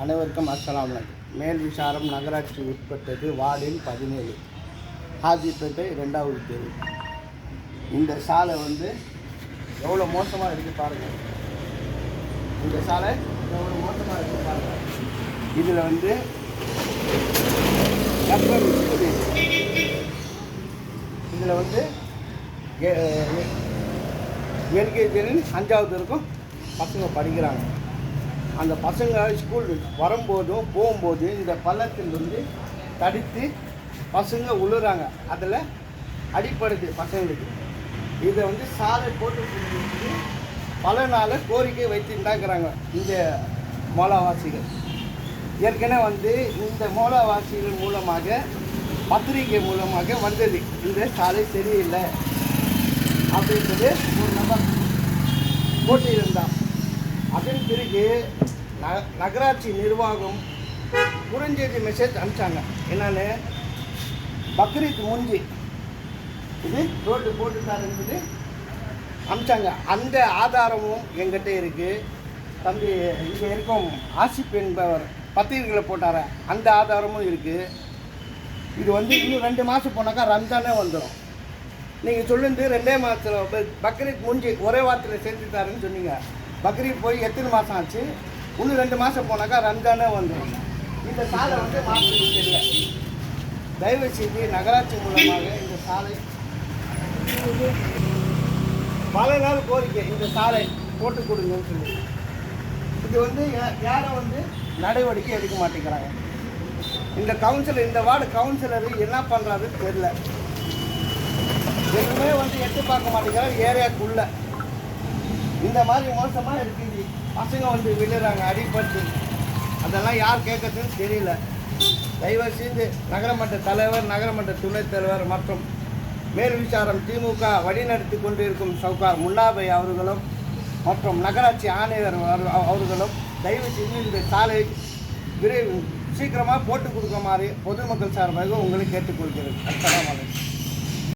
அனைவருக்கும் அஸ்ஸலாமு அலைக்கும். மேல் விசாரம் நகராட்சி உட்பட்டது வார்டில் 17 ஹாஜிப்பேட்டை 2வது தெரு. இந்த சாலை எவ்வளோ மோசமாக இருக்குது பாருங்கள். இந்த சாலை எவ்வளோ மோசமாக இருக்குது பாருங்கள். இதில் இதில் எல்கேஜின்னு 5வது இருக்கும் பசங்க படிக்கிறாங்க. அந்த பசங்க ஸ்கூல் வரும்போதும் போகும்போது இந்த பள்ளத்தில் தடித்து பசங்க உழுறாங்க. அதில் அடிப்படுது பசங்களுக்கு. இதை சாலை போட்டு பல நாள் கோரிக்கை வைத்துட்டாங்கிறாங்க இந்த மோலவாசிகள். ஏற்கனவே இந்த மோலவாசிகள் மூலமாக பத்திரிகை மூலமாக வந்தது இந்த சாலை சரியில்லை அப்படின்றது ஒரு நபர் போட்டியிருந்தான். அதன் பிறகு நகராட்சி நிர்வாகம் குறுஞ்செய்தி மெசேஜ் அனுப்பிச்சாங்க. என்னன்னு, பக்ரீத் முடிஞ்சு இது ரோட்டு போட்டுட்டாருன்றது அனுப்பிச்சாங்க. அந்த ஆதாரமும் எங்கிட்ட இருக்குது. தம்பி இங்கே இருக்கும் ஆசிப் என்பவர் பத்திரிகைகளை போட்டார அந்த ஆதாரமும் இருக்குது. இது இன்னும் 2 மாதம் போனாக்கா ரம்ஜானே வந்துடும். நீங்கள் சொல்லுந்து 2 மாதத்தில் பக்ரீத் முடிஞ்சு ஒரே வாரத்தில் செஞ்சுட்டாருன்னு சொன்னீங்க. பக்ரீத் போய் எத்தனை மாதம் ஆச்சு? இன்னும் 2 மாதம் போனாக்கா ரம்ஜானே வந்துடும். இந்த சாலை மாற்றது தெரியல. தயவு செய்து நகராட்சி மூலமாக இந்த சாலை பல நாள் கோரிக்கை இந்த சாலை போட்டு கொடுங்கன்னு சொல்லி இது யாரும் நடவடிக்கை எடுக்க மாட்டேங்கிறாங்க. இந்த கவுன்சிலர், இந்த வார்டு கவுன்சிலர் என்ன பண்ணுறாருன்னு தெரியல. எதுவுமே எட்டு பார்க்க மாட்டேங்கிறார். ஏரியாவுக்குள்ள இந்த மாதிரி மோசமாக இருக்குது. பசங்க விழுறாங்க அடிப்பட்டு. அதெல்லாம் யார் கேட்கறதுன்னு தெரியல. தயவு செய்து நகரமன்ற தலைவர், நகரமன்ற துணைத் தலைவர் மற்றும் மேல் விசாரம் திமுக வழிநடத்தி கொண்டிருக்கும் சவுகார் முன்னாபை அவர்களும் மற்றும் நகராட்சி ஆணையர் அவர்களும் தயவு செய்து இந்த சாலை சீக்கிரமாக போட்டு கொடுக்குமாறு பொதுமக்கள் சார்பாக உங்களை கேட்டுக்கொள்கிறது. அஸ்ஸலாமு அலைக்கும்.